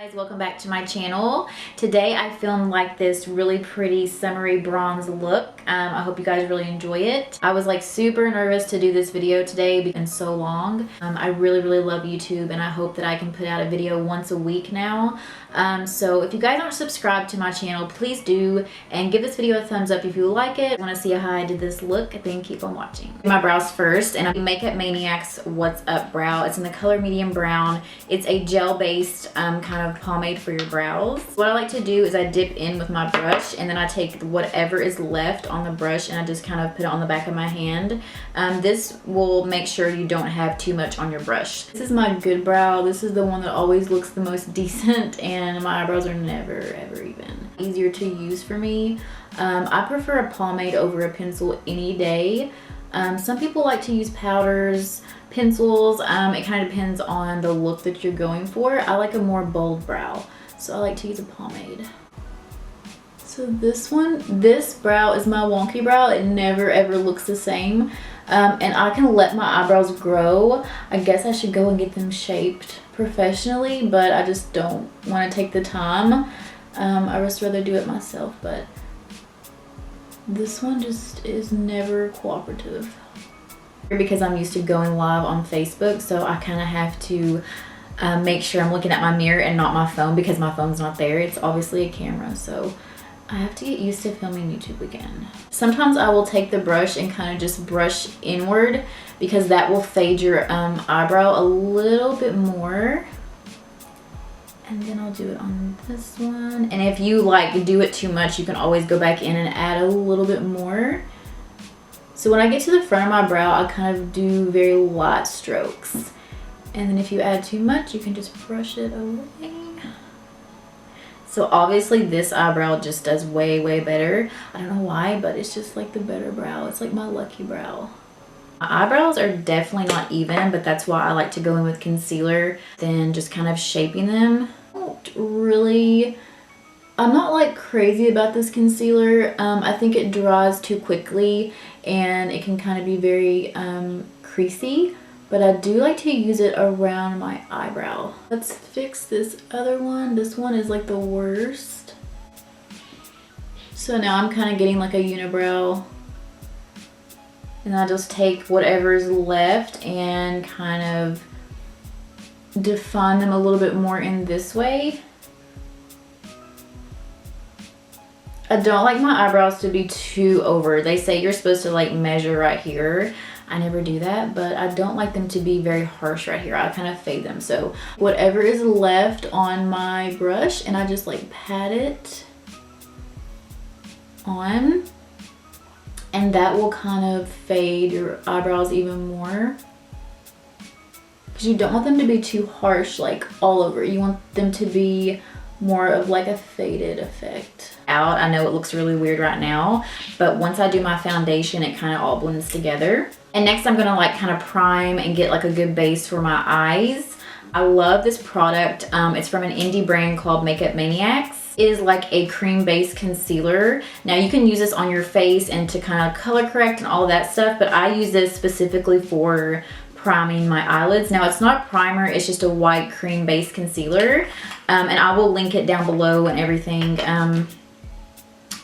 Guys, welcome back to my channel. Today I filmed like this really pretty summery bronze look. I hope you guys really enjoy it. I was like super nervous to do this video today because it's been so long. I really love YouTube and I hope that I can put out a video once a week now. So if you guys aren't subscribed to my channel, please do, and give this video a thumbs up if you like it. Want to see how I did this look, then keep on watching. My brows first, and I'm Makeup Maniacs What's Up brow. It's in the color medium brown. It's a gel based kind of pomade for your brows. What I like to do is I dip in with my brush and then I take whatever is left on the brush and I just kind of put it on the back of my hand. This will make sure you don't have too much on your brush. This is my good brow. This is the one that always looks the most decent, and my eyebrows are never ever even. Easier to use for me. I prefer a pomade over a pencil any day. Some people like to use powders, pencils. It kind of depends on the look that you're going for. I like a more bold brow, so I like to use a pomade. So this brow is my wonky brow. It never ever looks the same. And I can let my eyebrows grow. I guess I should go and get them shaped professionally, but I just don't want to take the time. I just rather do it myself, but this one just is never cooperative. Because I'm used to going live on Facebook, so I kind of have to make sure I'm looking at my mirror and not my phone, because my phone's not there. It's obviously a camera, so I have to get used to filming YouTube again. Sometimes I will take the brush and kind of just brush inward, because that will fade your eyebrow a little bit more. And then I'll do it on this one. And if you like do it too much, you can always go back in and add a little bit more. So when I get to the front of my brow, I kind of do very light strokes. And then if you add too much, you can just brush it away. So obviously this eyebrow just does way better. I don't know why, but it's just like the better brow. It's like my lucky brow. My eyebrows are definitely not even, but that's why I like to go in with concealer, then just kind of shaping them. I'm not like crazy about this concealer. I think it dries too quickly and it can kind of be very creasy, but I do like to use it around my eyebrow. Let's fix this other one. This one is like the worst. So now I'm kind of getting like a unibrow, and I just take whatever's left and kind of define them a little bit more in this way. I don't like my eyebrows to be too over. They say you're supposed to like measure right here. I never do that, but I don't like them to be very harsh right here. I kind of fade them. So whatever is left on my brush, and I just like pat it on, and that will kind of fade your eyebrows even more. Because you don't want them to be too harsh, like all over. You want them to be more of like a faded effect. I know it looks really weird right now, but once I do my foundation, it kind of all blends together. And next I'm gonna like kind of prime and get like a good base for my eyes. I love this product. It's from an indie brand called Makeup Maniacs. It is like a cream based concealer. Now you can use this on your face and to kind of color correct and all that stuff, but I use this specifically for priming my eyelids. Now it's not primer, it's just a white cream based concealer, and I will link it down below and everything.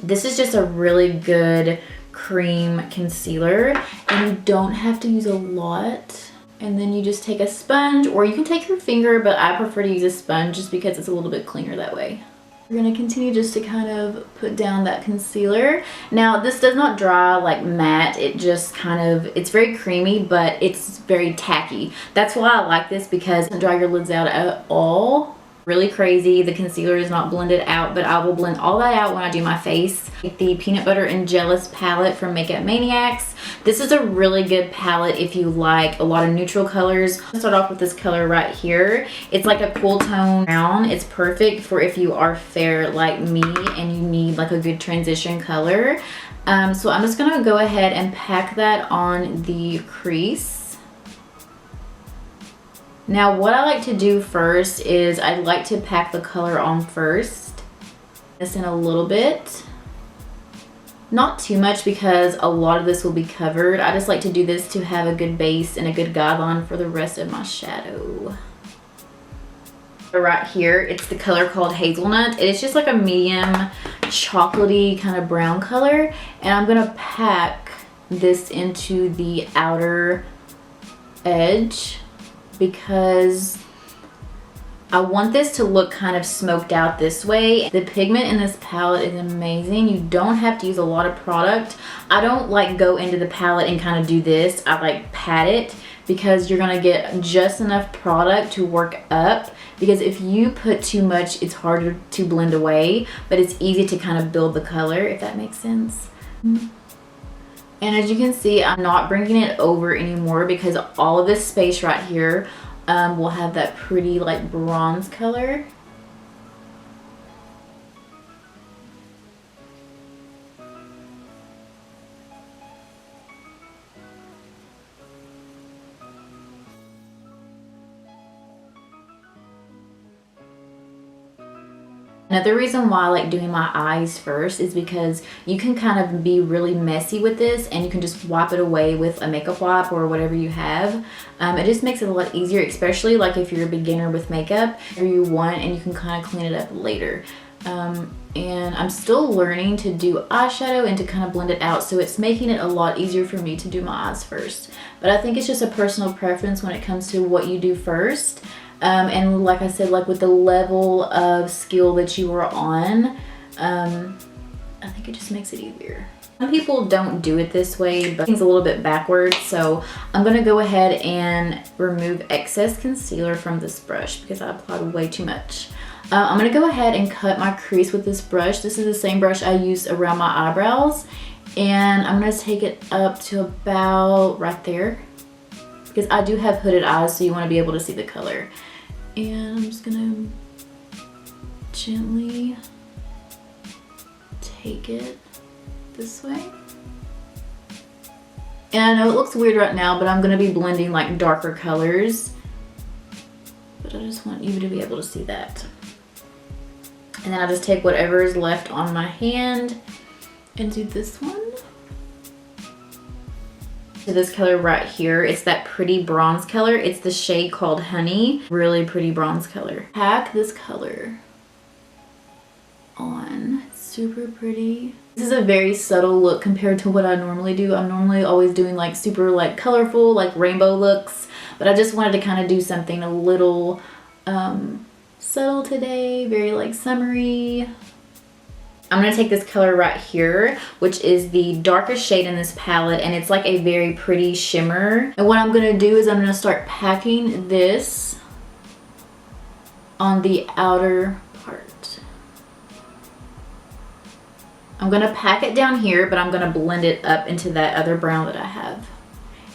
This is just a really good cream concealer, and you don't have to use a lot. And then you just take a sponge, or you can take your finger, but I prefer to use a sponge just because it's a little bit cleaner that way. We're gonna continue just to kind of put down that concealer. Now this does not dry like matte, it just kind of, it's very creamy, but it's very tacky. That's why I like this, because it doesn't dry your lids out at all. Really crazy. The concealer is not blended out, but I will blend all that out when I do my face. The Peanut Butter and Jealous palette from Makeup Maniacs. This is a really good palette if you like a lot of neutral colors. I'll start off with this color right here. It's like a cool tone brown. It's perfect for if you are fair like me and you need like a good transition color. So I'm just gonna go ahead and pack that on the crease. Now what I like to do first is I like to pack the color on first. This in a little bit. Not too much, because a lot of this will be covered. I just like to do this to have a good base and a good guideline for the rest of my shadow. Right here, it's the color called Hazelnut. It's just like a medium chocolatey kind of brown color, and I'm gonna pack this into the outer edge because I want this to look kind of smoked out this way. The pigment in this palette is amazing. You don't have to use a lot of product. I don't like go into the palette and kind of do this. I like pat it because you're gonna get just enough product to work up, because if you put too much, it's harder to blend away, but it's easy to kind of build the color, if that makes sense. And as you can see, I'm not bringing it over anymore because all of this space right here will have that pretty like bronze color. Another reason why I like doing my eyes first is because you can kind of be really messy with this and you can just wipe it away with a makeup wipe or whatever you have. It just makes it a lot easier, especially like if you're a beginner with makeup or you want, and you can kind of clean it up later. And I'm still learning to do eyeshadow and to kind of blend it out, so it's making it a lot easier for me to do my eyes first. But I think it's just a personal preference when it comes to what you do first. And like I said, like with the level of skill that you are on, I think it just makes it easier. Some people don't do it this way, but it's a little bit backwards. So I'm going to go ahead and remove excess concealer from this brush because I applied way too much. I'm going to go ahead and cut my crease with this brush. This is the same brush I used around my eyebrows. And I'm going to take it up to about right there, because I do have hooded eyes, so you want to be able to see the color. And I'm just gonna gently take it this way. And I know it looks weird right now, but I'm gonna be blending like darker colors. But I just want you to be able to see that. And then I just take whatever is left on my hand and do this one. So this color right here, it's that pretty bronze color. It's the shade called Honey. Really pretty bronze color. Pack this color on. It's super pretty. This is a very subtle look compared to what I normally do. I'm normally always doing like super like colorful, like rainbow looks. But I just wanted to kind of do something a little subtle today. Very like summery. I'm going to take this color right here, which is the darkest shade in this palette, and it's like a very pretty shimmer. And what I'm going to do is I'm going to start packing this on the outer part. I'm going to pack it down here, but I'm going to blend it up into that other brown that I have.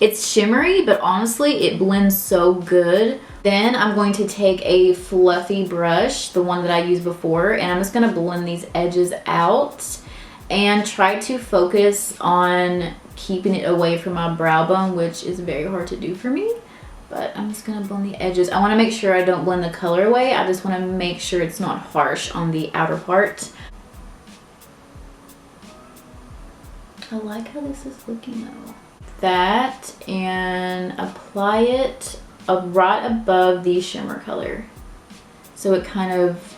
It's shimmery, but honestly, it blends so good. Then I'm going to take a fluffy brush, the one that I used before, and I'm just going to blend these edges out and try to focus on keeping it away from my brow bone, which is very hard to do for me. But I'm just going to blend the edges. I want to make sure I don't blend the color away. I just want to make sure it's not harsh on the outer part. I like how this is looking though. That, and apply it right above the shimmer color, so it kind of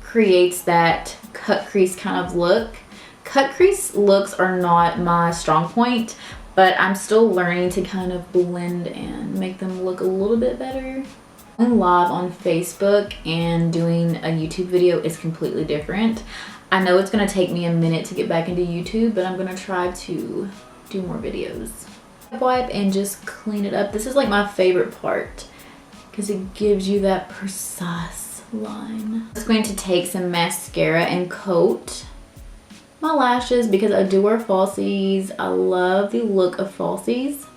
creates that cut crease kind of look. Cut crease looks are not my strong point, but I'm still learning to kind of blend and make them look a little bit better. Going live on Facebook and doing a YouTube video is completely different. I know it's going to take me a minute to get back into YouTube, but I'm going to try to do more videos. Wipe and just clean it up. This is like my favorite part because it gives you that precise line. I'm just going to take some mascara and coat my lashes because I do wear falsies. I love the look of falsies.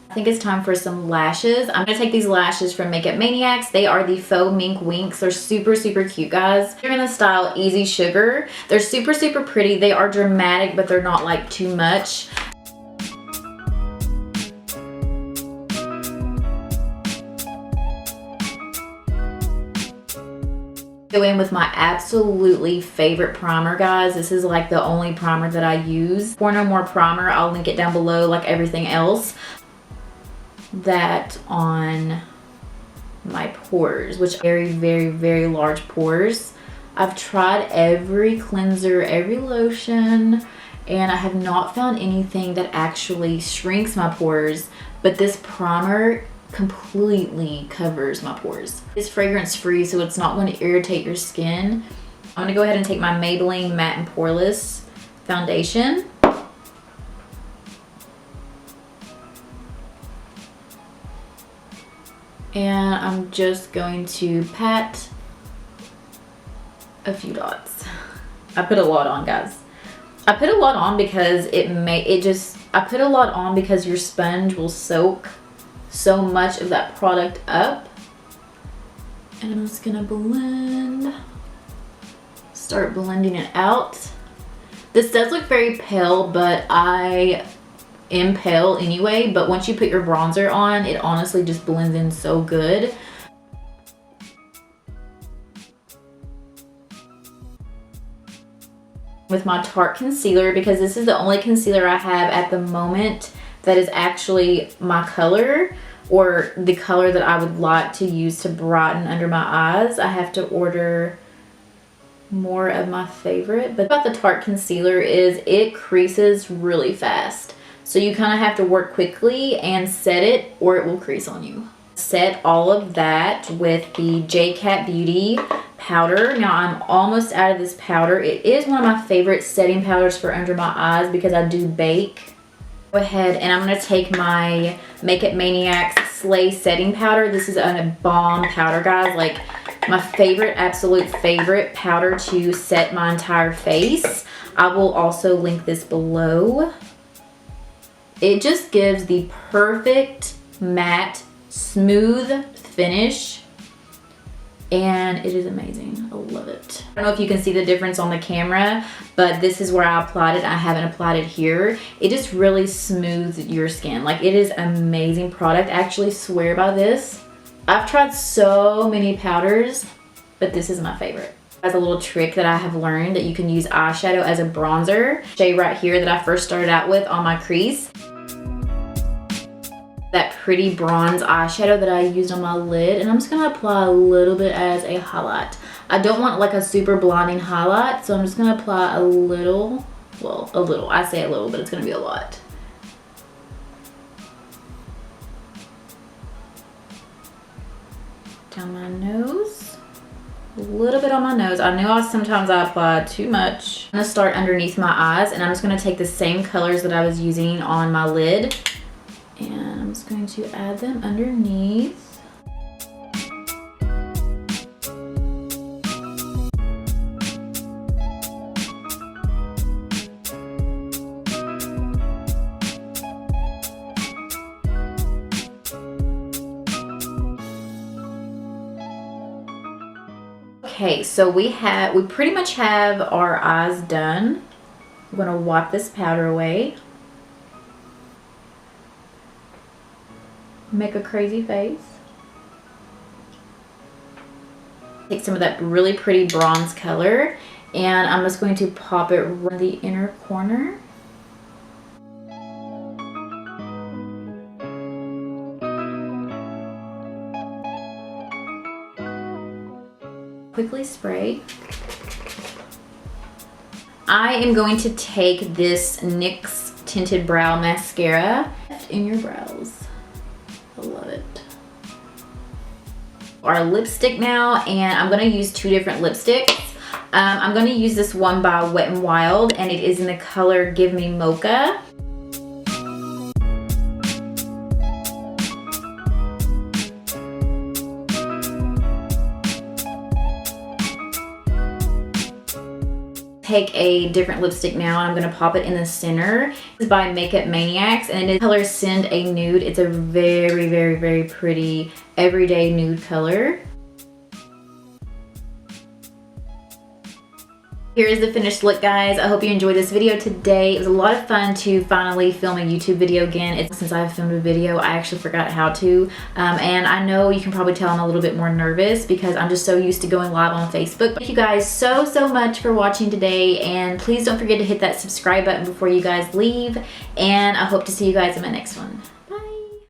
I think it's time for some lashes. I'm gonna take these lashes from Makeup Maniacs. They are the faux mink winks. They're super, super cute, guys. They're in the style Easy Sugar. They're super, super pretty. They are dramatic, but they're not like too much. Go in with my absolutely favorite primer, guys. This is like the only primer that I use. Pore No More primer. I'll link it down below like everything else. That on my pores, which are very, very, very large pores. I've tried every cleanser, every lotion, and I have not found anything that actually shrinks my pores, but this primer completely covers my pores. It's fragrance free, so it's not going to irritate your skin. I'm gonna go ahead and take my Maybelline Matte and Poreless foundation. And I'm just going to pat a few dots. I put a lot on, guys. I put a lot on because I put a lot on because your sponge will soak so much of that product up. And I'm just gonna start blending it out. This does look very pale, but I am pale anyway, but once you put your bronzer on, it honestly just blends in so good. With my Tarte concealer, because this is the only concealer I have at the moment that is actually my color, or the color that I would like to use to brighten under my eyes. I have to order more of my favorite. But about the Tarte concealer is it creases really fast. So you kind of have to work quickly and set it or it will crease on you. Set all of that with the J-Cat Beauty powder. Now I'm almost out of this powder. It is one of my favorite setting powders for under my eyes because I do bake. Go ahead and I'm going to take my Makeup Maniacs Slay setting powder. This is a bomb powder, guys. Like my favorite, absolute favorite powder to set my entire face. I will also link this below. It just gives the perfect matte, smooth finish, and it is amazing. I love it. I don't know if you can see the difference on the camera, but this is where I applied it. I haven't applied it here. It just really smooths your skin. Like, it is an amazing product. I actually swear by this. I've tried so many powders, but this is my favorite. As a little trick that I have learned, that you can use eyeshadow as a bronzer. Shade right here that I first started out with on my crease. That pretty bronze eyeshadow that I used on my lid, and I'm just gonna apply a little bit as a highlight. I don't want like a super blinding highlight, so I'm just gonna apply a little, well, a little. I say a little, but it's gonna be a lot. Down my nose. A little bit on my nose. I know sometimes I apply too much. I'm gonna start underneath my eyes, and I'm just gonna take the same colors that I was using on my lid, and I'm just going to add them underneath. Okay, so we pretty much have our eyes done. I'm gonna wipe this powder away. Make a crazy face. Take some of that really pretty bronze color, and I'm just going to pop it right in the inner corner. Quickly spray. I am going to take this NYX Tinted Brow Mascara in your brows. I love it. Our lipstick now, and I'm going to use two different lipsticks. I'm going to use this one by Wet n Wild, and it is in the color Give Me Mocha. Take a different lipstick now, and I'm gonna pop it in the center. This is by Makeup Maniacs, and it is color Send A Nude. It's a very, very, very pretty everyday nude color. Here is the finished look, guys. I hope you enjoyed this video today. It was a lot of fun to finally film a YouTube video again. Since I've filmed a video, I actually forgot how to. And I know you can probably tell I'm a little bit more nervous because I'm just so used to going live on Facebook. Thank you guys so much for watching today. And please don't forget to hit that subscribe button before you guys leave. And I hope to see you guys in my next one.